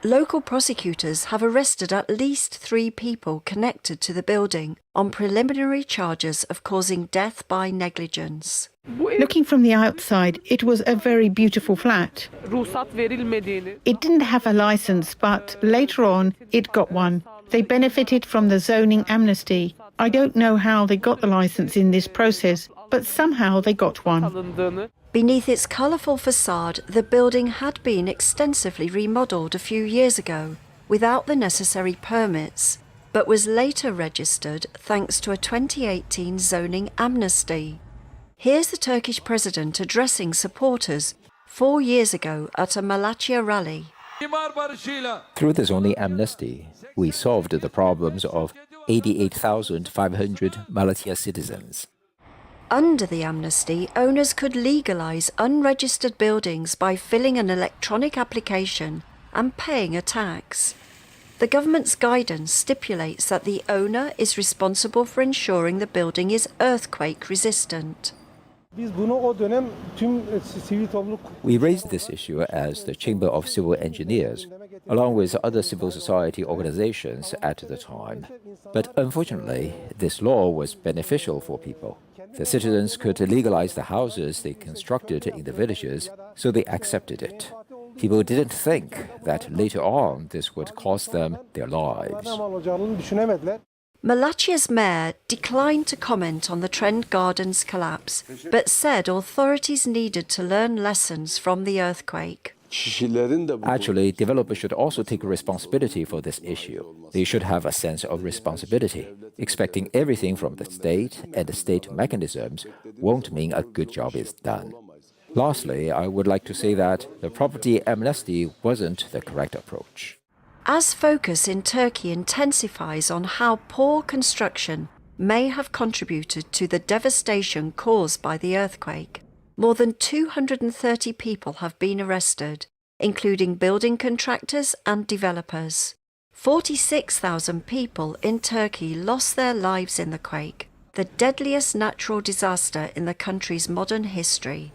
Local prosecutors have arrested at least 3 people connected to the building on preliminary charges of causing death by negligence. Looking from the outside, it was a very beautiful flat. It didn't have a license, but later on, it got one. They benefited from the zoning amnesty. I don't know how they got the license in this process, but somehow they got one. Beneath its colourful facade, the building had been extensively remodelled a few years ago without the necessary permits, but was later registered thanks to a 2018 zoning amnesty. Here's the Turkish president addressing supporters 4 years ago at a Malatya rally. Through the zoning amnesty, we solved the problems of 88,500 Malatya citizens. Under the amnesty, owners could legalise unregistered buildings by filling an electronic application and paying a tax. The government's guidance stipulates that the owner is responsible for ensuring the building is earthquake resistant. We raised this issue as the Chamber of Civil Engineers, along with other civil society organizations at the time. But unfortunately, this law was beneficial for people. The citizens could legalize the houses they constructed in the villages, so they accepted it. People didn't think that later on this would cost them their lives. Malatya's mayor declined to comment on the Trend Garden's collapse, but said authorities needed to learn lessons from the earthquake. Actually, developers should also take responsibility for this issue. They should have a sense of responsibility. Expecting everything from the state and the state mechanisms won't mean a good job is done. Lastly, I would like to say that the property amnesty wasn't the correct approach. As focus in Turkey intensifies on how poor construction may have contributed to the devastation caused by the earthquake, more than 230 people have been arrested, including building contractors and developers. 46,000 people in Turkey lost their lives in the quake, the deadliest natural disaster in the country's modern history.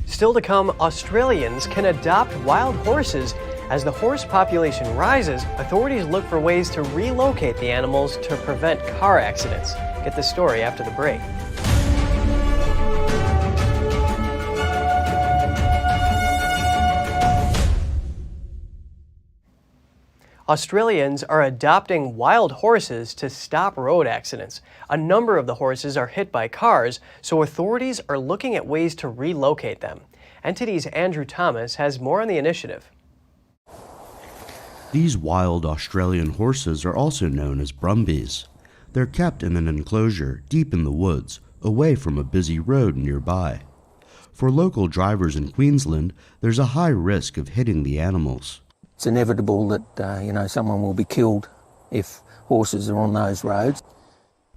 Still to come, Australians can adopt wild horses. As the horse population rises, authorities look for ways to relocate the animals to prevent car accidents. Get the story after the break. Australians are adopting wild horses to stop road accidents. A number of the horses are hit by cars, so authorities are looking at ways to relocate them. NTD's Andrew Thomas has more on the initiative. These wild Australian horses are also known as brumbies. They're kept in an enclosure deep in the woods, away from a busy road nearby. For local drivers in Queensland, there's a high risk of hitting the animals. It's inevitable that, someone will be killed if horses are on those roads.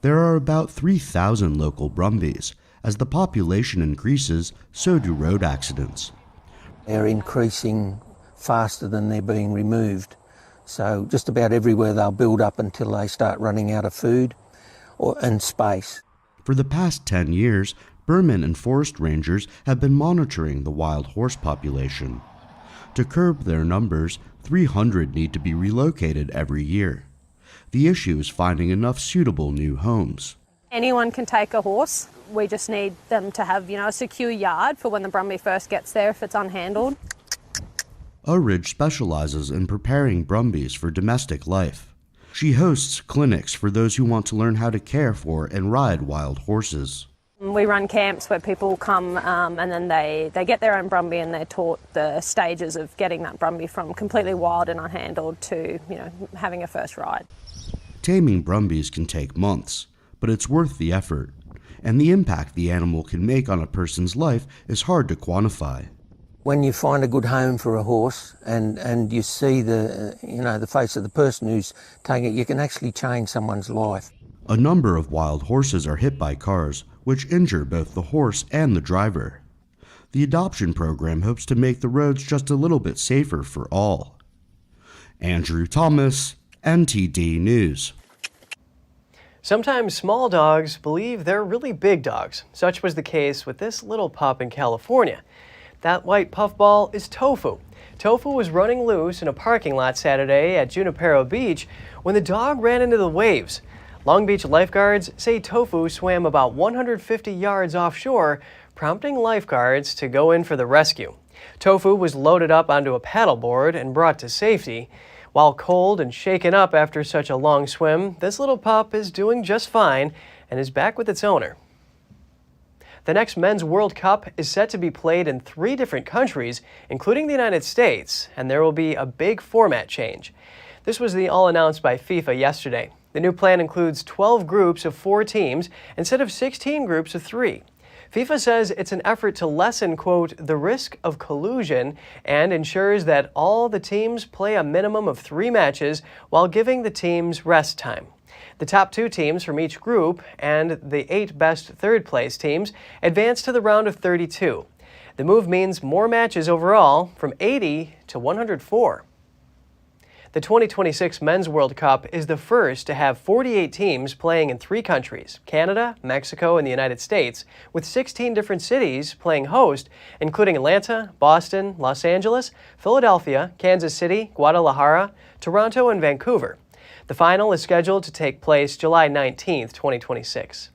There are about 3,000 local brumbies. As the population increases, so do road accidents. They're increasing faster than they're being removed. So just about everywhere they'll build up until they start running out of food and space. For the past 10 years, Burman and forest rangers have been monitoring the wild horse population. To curb their numbers, 300 need to be relocated every year. The issue is finding enough suitable new homes. Anyone can take a horse. We just need them to have, a secure yard for when the brumby first gets there if it's unhandled. Ridge specializes in preparing brumbies for domestic life. She hosts clinics for those who want to learn how to care for and ride wild horses. We run camps where people come and then they get their own brumby and they're taught the stages of getting that brumby from completely wild and unhandled to, having a first ride. Taming brumbies can take months, but it's worth the effort. And the impact the animal can make on a person's life is hard to quantify. When you find a good home for a horse and you see the face of the person who's taking it, you can actually change someone's life. A number of wild horses are hit by cars, which injure both the horse and the driver. The adoption program hopes to make the roads just a little bit safer for all. Andrew Thomas, NTD News. Sometimes small dogs believe they're really big dogs. Such was the case with this little pup in California. That white puffball is Tofu. Tofu was running loose in a parking lot Saturday at Junipero Beach when the dog ran into the waves. Long Beach lifeguards say Tofu swam about 150 yards offshore, prompting lifeguards to go in for the rescue. Tofu was loaded up onto a paddleboard and brought to safety. While cold and shaken up after such a long swim, this little pup is doing just fine and is back with its owner. The next Men's World Cup is set to be played in 3 different countries, including the United States, and there will be a big format change. This was all announced by FIFA yesterday. The new plan includes 12 groups of 4 teams instead of 16 groups of 3. FIFA says it's an effort to lessen, quote, the risk of collusion and ensures that all the teams play a minimum of 3 matches while giving the teams rest time. The top 2 teams from each group and the 8 best third-place teams advance to the round of 32. The move means more matches overall, from 80 to 104. The 2026 Men's World Cup is the first to have 48 teams playing in 3 countries, Canada, Mexico, and the United States, with 16 different cities playing host, including Atlanta, Boston, Los Angeles, Philadelphia, Kansas City, Guadalajara, Toronto, and Vancouver. The final is scheduled to take place July 19, 2026.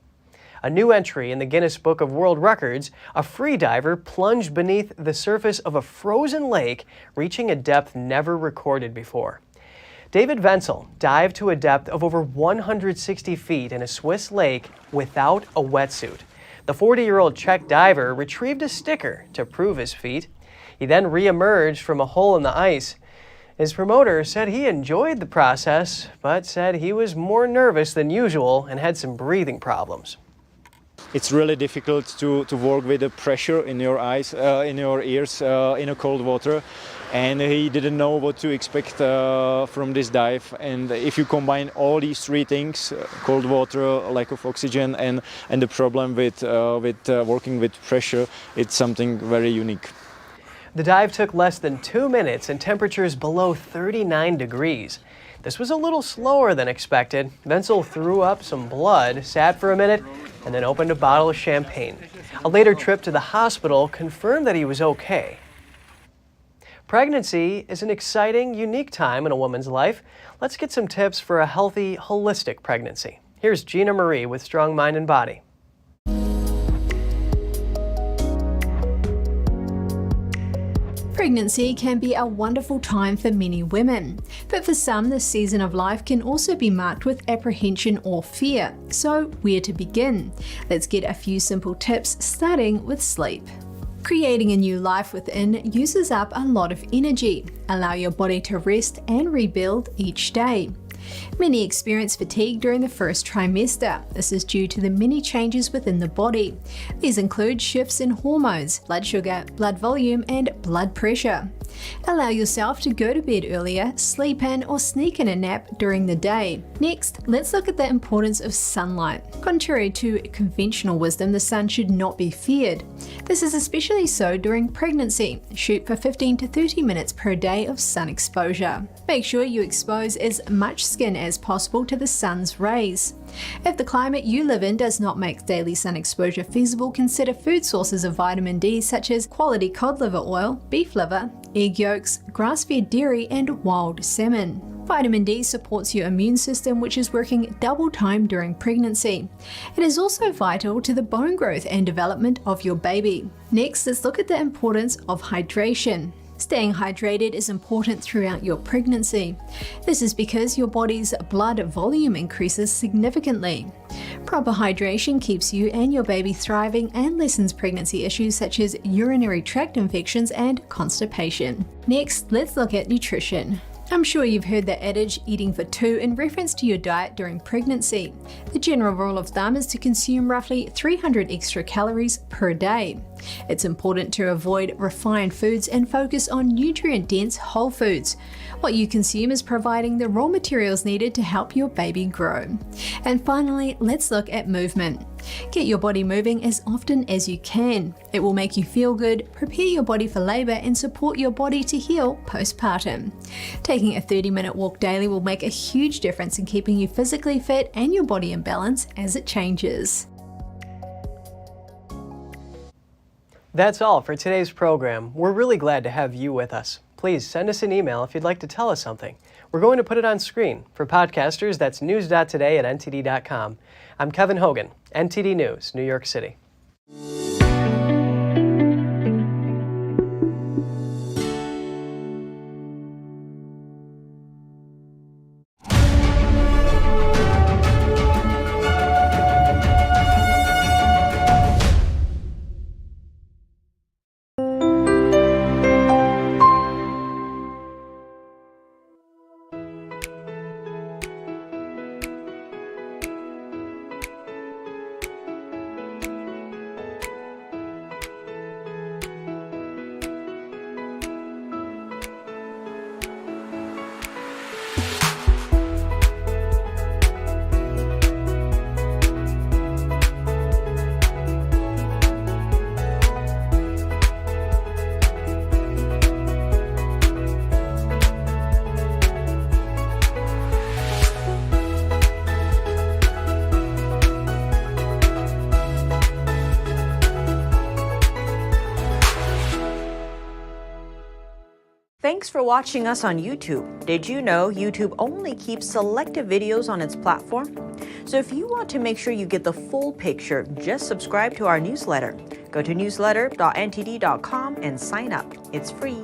A new entry in the Guinness Book of World Records, a free diver plunged beneath the surface of a frozen lake, reaching a depth never recorded before. David Wenzel dived to a depth of over 160 feet in a Swiss lake without a wetsuit. The 40-year-old Czech diver retrieved a sticker to prove his feat. He then re-emerged from a hole in the ice. His promoter said he enjoyed the process, but said he was more nervous than usual and had some breathing problems. It's really difficult to work with the pressure in your eyes, in your ears, in a cold water. And he didn't know what to expect from this dive. And if you combine all these 3 things, cold water, lack of oxygen, and the problem with working with pressure, it's something very unique. The dive took less than 2 minutes and temperatures below 39 degrees. This was a little slower than expected. Wenzel threw up some blood, sat for a minute, and then opened a bottle of champagne. A later trip to the hospital confirmed that he was okay. Pregnancy is an exciting, unique time in a woman's life. Let's get some tips for a healthy, holistic pregnancy. Here's Gina Marie with Strong Mind and Body. Pregnancy can be a wonderful time for many women, but for some this season of life can also be marked with apprehension or fear. So where to begin? Let's get a few simple tips, starting with sleep. Creating a new life within uses up a lot of energy. Allow your body to rest and rebuild each day. Many experience fatigue during the first trimester. This is due to the many changes within the body. These include shifts in hormones, blood sugar, blood volume, and blood pressure. Allow yourself to go to bed earlier, sleep in, or sneak in a nap during the day. Next, let's look at the importance of sunlight. Contrary to conventional wisdom, the sun should not be feared. This is especially so during pregnancy. Shoot for 15 to 30 minutes per day of sun exposure. Make sure you expose as much skin as possible to the sun's rays. If the climate you live in does not make daily sun exposure feasible, consider food sources of vitamin D such as quality cod liver oil, beef liver, egg yolks, grass-fed dairy, and wild salmon. Vitamin D supports your immune system, which is working double time during pregnancy. It is also vital to the bone growth and development of your baby. Next, let's look at the importance of hydration. Staying hydrated is important throughout your pregnancy. This is because your body's blood volume increases significantly. Proper hydration keeps you and your baby thriving and lessens pregnancy issues such as urinary tract infections and constipation. Next, let's look at nutrition. I'm sure you've heard the adage, eating for two, in reference to your diet during pregnancy. The general rule of thumb is to consume roughly 300 extra calories per day. It's important to avoid refined foods and focus on nutrient-dense whole foods. What you consume is providing the raw materials needed to help your baby grow. And finally, let's look at movement. Get your body moving as often as you can. It will make you feel good, prepare your body for labor, and support your body to heal postpartum. Taking a 30-minute walk daily will make a huge difference in keeping you physically fit and your body in balance as it changes. That's all for today's program. We're really glad to have you with us. Please send us an email if you'd like to tell us something. We're going to put it on screen. For podcasters, that's news.today@ntd.com. I'm Kevin Hogan, NTD News, New York City. Thanks for watching us on YouTube. Did you know YouTube only keeps selective videos on its platform? So if you want to make sure you get the full picture, just subscribe to our newsletter. Go to newsletter.ntd.com and sign up. It's free.